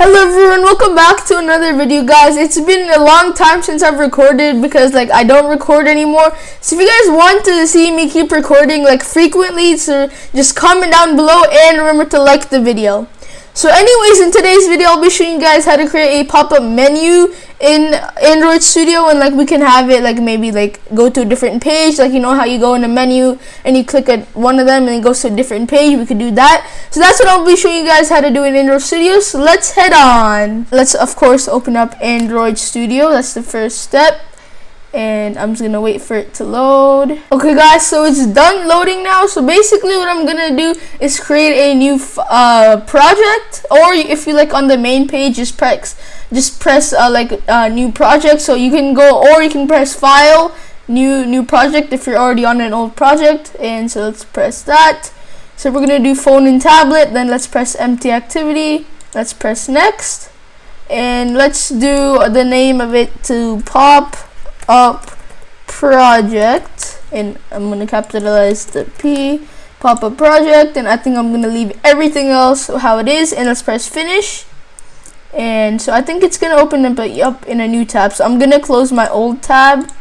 Hello everyone, welcome back to another video, guys. It's been a long time since I've recorded because I don't record anymore. So if you guys want to see me keep recording frequently, so just comment down below and remember to like the video. So anyways, in today's video I'll be showing you guys how to create a pop-up menu in Android Studio, and we can have it maybe go to a different page, you know how you go in a menu and you click at one of them and it goes to a different page. We could do that. So that's what I'll be showing you guys how to do in Android Studio. So let's head on. Let's of course open up Android Studio. That's the first step. And I'm just gonna wait for it to load. Okay guys, so it's done loading now. So basically what I'm gonna do is create a new project, or if you on the main page, just press new project. So you can go, or you can press file, new project if you're already on an old project. And so let's press that. So we're gonna do phone and tablet, then let's press empty activity, let's press next, and let's do the name of it to pop up project, and I'm gonna capitalize the P, pop-up project, and I think I'm gonna leave everything else how it is, and let's press finish. And so I think it's gonna open up in a new tab. So I'm gonna close my old tab.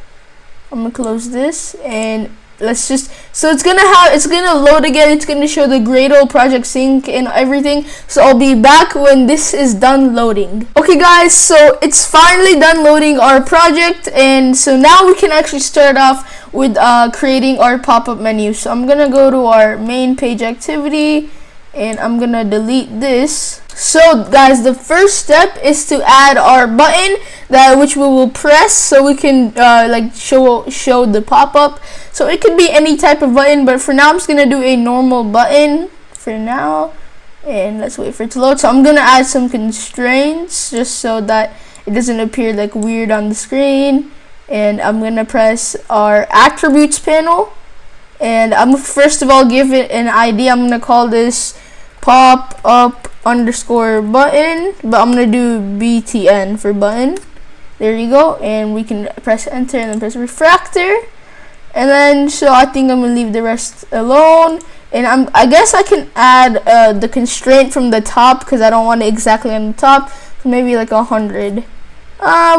I'm gonna close this, and let's just, so it's gonna load again. It's gonna show the Gradle project sync and everything. So I'll be back when this is done loading. Okay guys, so it's finally done loading our project, and so now we can actually start off with creating our pop-up menu. So I'm gonna go to our main page activity, and I'm gonna delete this. So guys, the first step is to add our button which we will press so we can show the pop-up. So it could be any type of button, but for now I'm just gonna do a normal button for now, and let's wait for it to load. So I'm gonna add some constraints just so that it doesn't appear weird on the screen. And I'm gonna press our attributes panel, and I'm first of all give it an ID. I'm gonna call this pop-up underscore button, but I'm gonna do BTN for button. There you go, and we can press enter and then press refractor. And then so I think I'm gonna leave the rest alone, and I guess I can add the constraint from the top because I don't want it exactly on the top. So maybe 100.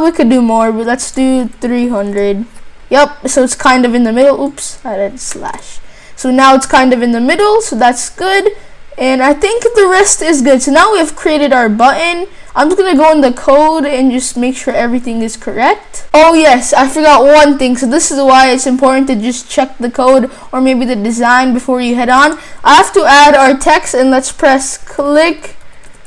We could do more, but let's do 300. Yep, so it's kind of in the middle. Oops, I added slash. So now it's kind of in the middle, so that's good. And I think the rest is good. So now we have created our button. I'm just gonna go in the code and just make sure everything is correct. Oh yes, I forgot one thing. So this is why it's important to just check the code or maybe the design before you head on. I have to add our text, and let's press click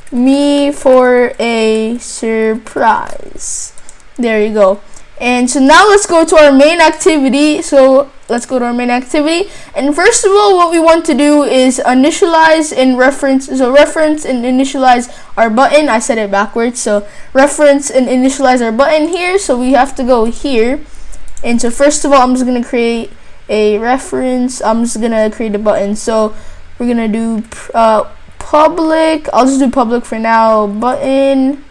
me for a surprise. There you go. And so now let's go to our main activity. So let's go to our main activity, and first of all what we want to do is initialize and reference. So reference and initialize our button. I said it backwards. So reference and initialize our button here. So we have to go here, and so first of all I'm just gonna create a reference. I'm just gonna create a button. So we're gonna do public. I'll just do public for now, button,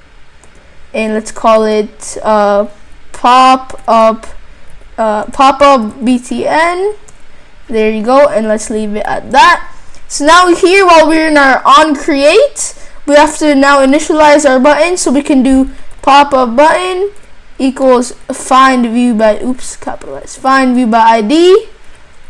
and let's call it pop-up BTN. There you go, and let's leave it at that. So now here, while we're in our on create, we have to now initialize our button. So we can do pop-up button equals find view by capitalize find view by ID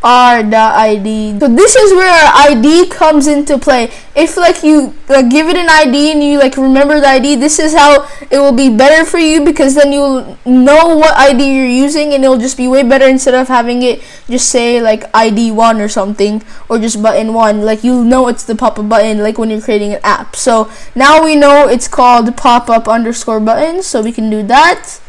r.id. So this is where our ID comes into play. If you give it an ID and you remember the ID, this is how it will be better for you, because then you'll know what ID you're using, and it'll just be way better instead of having it just say ID 1 or something, or just button 1. You'll know it's the pop-up button when you're creating an app. So now we know it's called pop-up underscore button, so we can do that.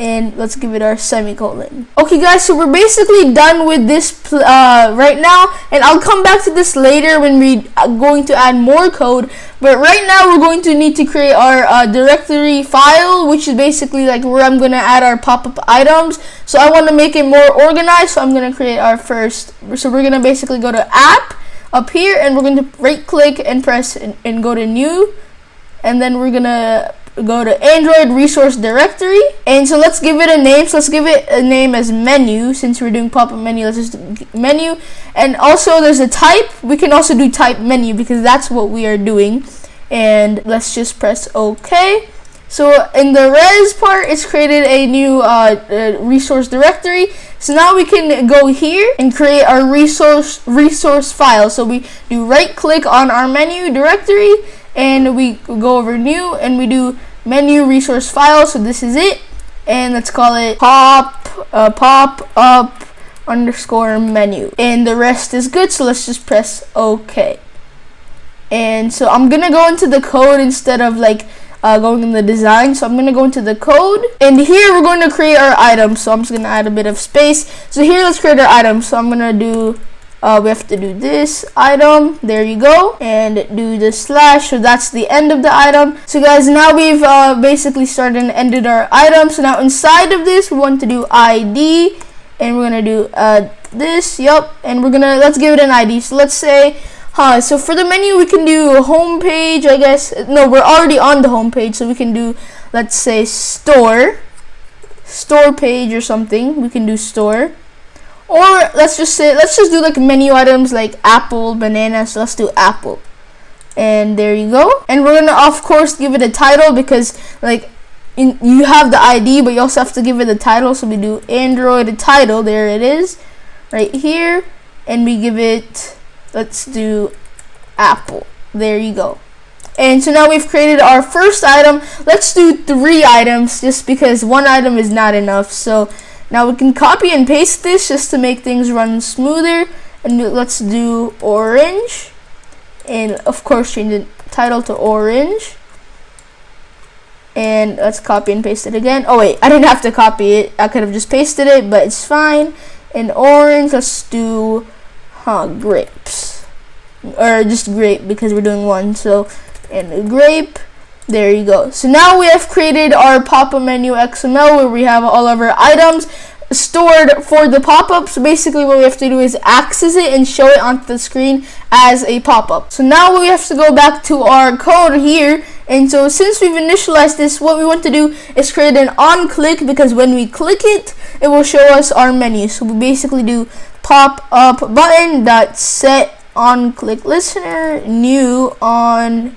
And let's give it our semicolon. Okay guys, so we're basically done with this right now, and I'll come back to this later when we are going to add more code. But right now we're going to need to create our directory file, which is basically where I'm gonna add our pop-up items. So I want to make it more organized, so I'm gonna create our first. So we're gonna basically go to app up here, and we're going to right click and press and go to new, and then we're gonna go to Android resource directory, and so let's give it a name. So let's give it a name as menu. Since we're doing pop-up menu, let's just do menu. And also there's a type. We can also do type menu because that's what we are doing. and let's just press OK. So in the res part, it's created a new resource directory. So now we can go here and create our resource file. So we do right click on our menu directory, and we go over new, and we do menu resource file. So this is it, and let's call it pop up underscore menu, and the rest is good. So let's just press OK. And so I'm gonna go into the code instead of like going in the design. So I'm going to go into the code, and here we're going to create our item. So I'm just going to add a bit of space. So here, let's create our item. So I'm going to do we have to do this item, there you go, and do the slash. So that's the end of the item. So guys, now we've basically started and ended our item. So now inside of this, we want to do ID, and we're going to do this, and we're going to, let's give it an ID. So let's say so for the menu, we can do home page, I guess. No, we're already on the home page, so we can do, let's say, store page or something. We can do store, or let's just do like menu items like apple, banana. So let's do apple, and there you go. And we're gonna of course give it a title, because like you have the ID, but you also have to give it a title. So we do Android title. There it is, right here, and we give it. Let's do apple. There you go. And so now we've created our first item. Let's do 3 items, just because 1 item is not enough. So now we can copy and paste this just to make things run smoother. And let's do orange, and of course change the title to orange. And let's copy and paste it again. Oh wait, I didn't have to copy it. I could have just pasted it, but it's fine. And orange, let's do grapes, or just grape, because we're doing 1. So, and grape, there you go. So now we have created our pop-up menu XML, where we have all of our items stored for the pop-up. So basically what we have to do is access it and show it on the screen as a pop-up. So now we have to go back to our code here, and so since we've initialized this, what we want to do is create an on click, because when we click it, it will show us our menu. So we basically do pop up button dot set on click listener new on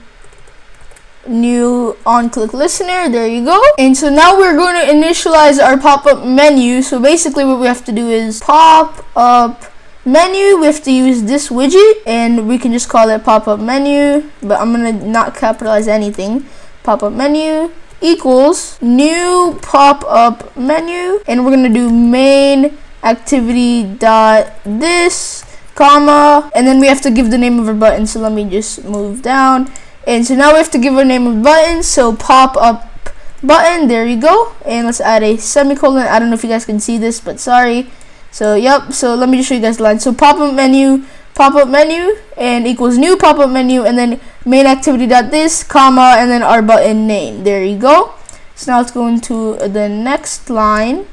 click listener. There you go. And so now we're going to initialize our pop-up menu. So basically what we have to do is pop up menu. We have to use this widget, and we can just call it pop-up menu, but I'm gonna not capitalize anything. Pop-up menu equals new pop-up menu, and we're gonna do main activity dot this comma, and then we have to give the name of our button. So let me just move down, and so now we have to give our name of button. So pop up button, there you go, and let's add a semicolon. I don't know if you guys can see this, but sorry. So so let me just show you guys the line. So pop-up menu and equals new pop-up menu, and then main activity dot this comma, and then our button name. There you go. So now let's go into the next line,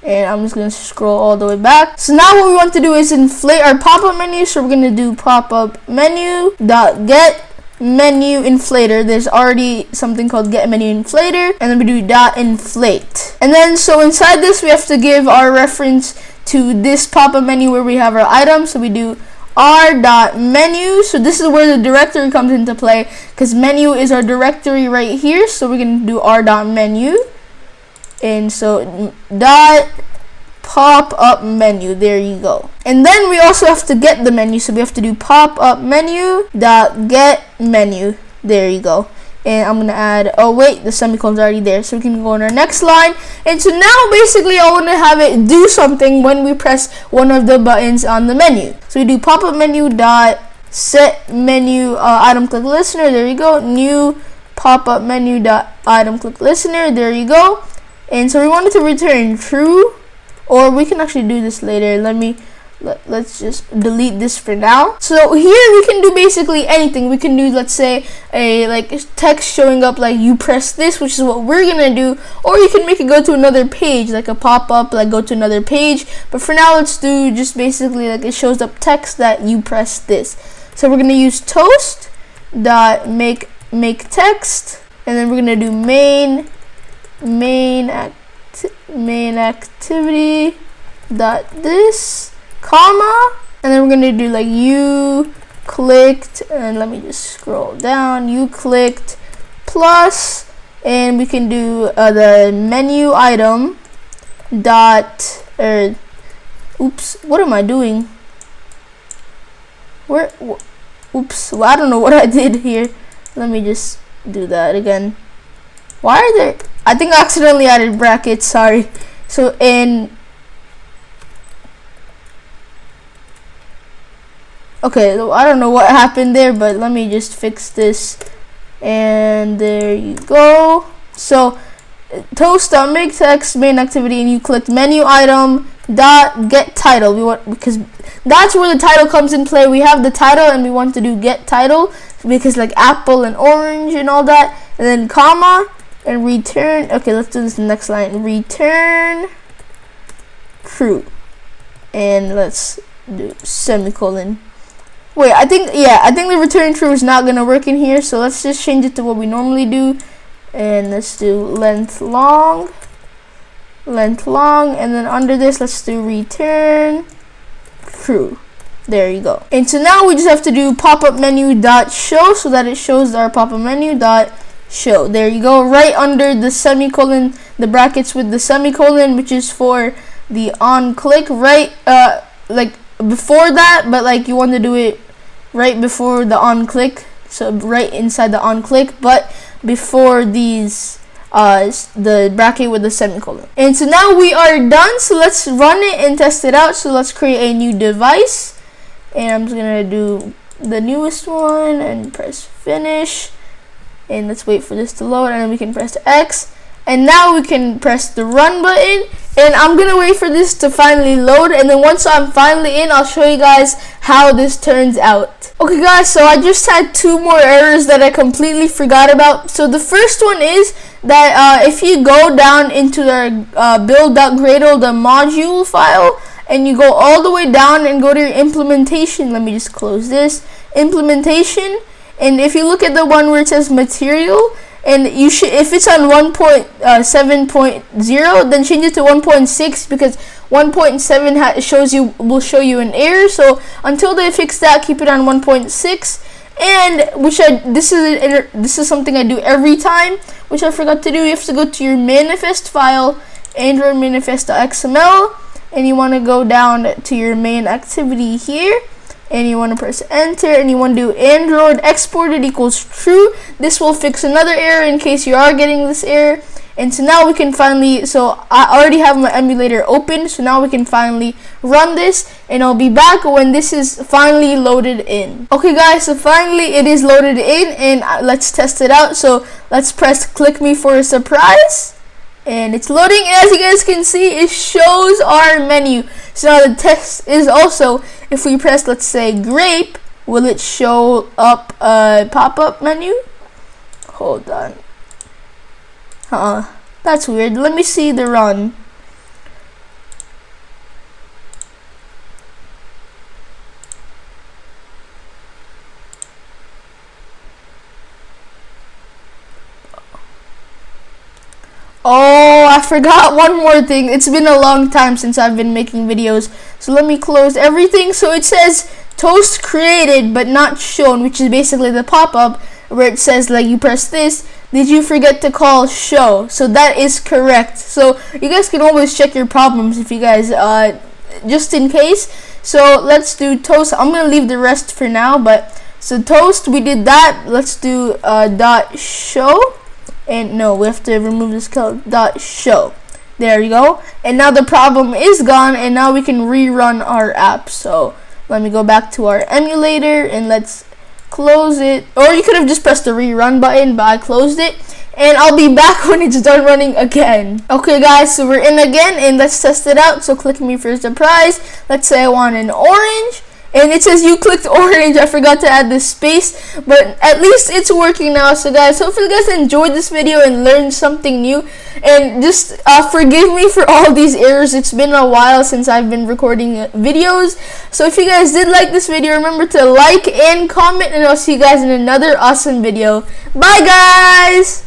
and I'm just going to scroll all the way back. So now what we want to do is inflate our pop-up menu. So we're going to do pop-up menu dot get menu inflator. There's already something called get menu inflator, and then we do dot inflate. And then so inside this, we have to give our reference to this pop-up menu where we have our items. So we do r.menu. So this is where the directory comes into play, because menu is our directory right here. So we're going to do r.menu, and so dot pop up menu. There you go. And then we also have to get the menu, so we have to do pop up menu dot get menu. There you go. And I'm gonna add, oh wait, the semicolon's already there, so we can go on our next line. And so now basically I want to have it do something when we press one of the buttons on the menu. So we do pop up menu dot set menu item click listener. There you go. New pop up menu dot item click listener. There you go. And so we wanted to return true, or we can actually do this later. Let's just delete this for now. So here we can do basically anything. We can do, let's say, a text showing up like you press this, which is what we're gonna do, or you can make it go to another page, like a pop-up, like go to another page. But for now, let's do just basically like it shows up text that you press this. So we're gonna use toast dot make text, and then we're gonna do main activity dot this comma, and then we're gonna do like you clicked, and let me just scroll down, you clicked plus, and we can do the menu item dot, oops, what am I doing? Oops, well, I don't know what I did here. Let me just do that again. Why are there, I think I accidentally added brackets, sorry. So okay, I don't know what happened there, but let me just fix this. And there you go. So toast.make text main activity, and you click menu item dot get title. We want, because that's where the title comes in play. We have the title and we want to do get title because like apple and orange and all that, and then comma and return. Okay, let's do this next line. Return true, and let's do semicolon. Wait, I think the return true is not gonna work in here, so let's just change it to what we normally do, and let's do length long, and then under this let's do return true. There you go. And so now we just have to do pop-up menu dot show, so that it shows our pop-up menu dot show. There you go, right under the semicolon, the brackets with the semicolon, which is for the on click, right like before that, but like you want to do it right before the on click, so right inside the on click, but before these the bracket with the semicolon. And so now we are done, so let's run it and test it out. So let's create a new device, and I'm just gonna do the newest one and press finish, and let's wait for this to load, and then we can press X, and now we can press the run button, and I'm gonna wait for this to finally load, and then once I'm finally in, I'll show you guys how this turns out. Okay guys, so I just had two more errors that I completely forgot about. So the first one is that if you go down into the build.gradle, the module file, and you go all the way down and go to your implementation, let me just close this, implementation, and if you look at the one where it says material, and you should, if it's on 1.7.0, then change it to 1.6, because 1.7 will show you an error. So until they fix that, keep it on 1.6. And this is something I do every time, which I forgot to do. You have to go to your manifest file, Android manifest.xml, and you want to go down to your main activity here, and you want to press enter, and you want to do Android exported equals true. This will fix another error in case you are getting this error. And so now we can finally, so I already have my emulator open, so now we can finally run this, and I'll be back when this is finally loaded in. Okay guys, so finally it is loaded in, and let's test it out. So let's press click me for a surprise, and it's loading, and as you guys can see, it shows our menu. So now the test is also, if we press, let's say, grape, will it show up a pop-up menu? Hold on. That's weird. Let me see the run. Oh, I forgot one more thing. It's been a long time since I've been making videos, so let me close everything. So it says toast created but not shown, which is basically the pop-up where it says, like, you press this, did you forget to call show? So that is correct. So you guys can always check your problems if you guys just in case. So let's do toast. I'm gonna leave the rest for now, but so toast, we did that. Let's do dot show. And no, we have to remove this code dot show. There you go. And now the problem is gone, and now we can rerun our app. So let me go back to our emulator and let's close it. Or you could have just pressed the rerun button, but I closed it, and I'll be back when it's done running again. Okay guys, so we're in again, and let's test it out. So click me for surprise. Let's say I want an orange, and it says you clicked orange. I forgot to add this space, but at least it's working now. So guys, hopefully you guys enjoyed this video and learned something new, and just forgive me for all these errors. It's been a while since I've been recording videos. So if you guys did like this video, remember to like and comment, and I'll see you guys in another awesome video. Bye guys.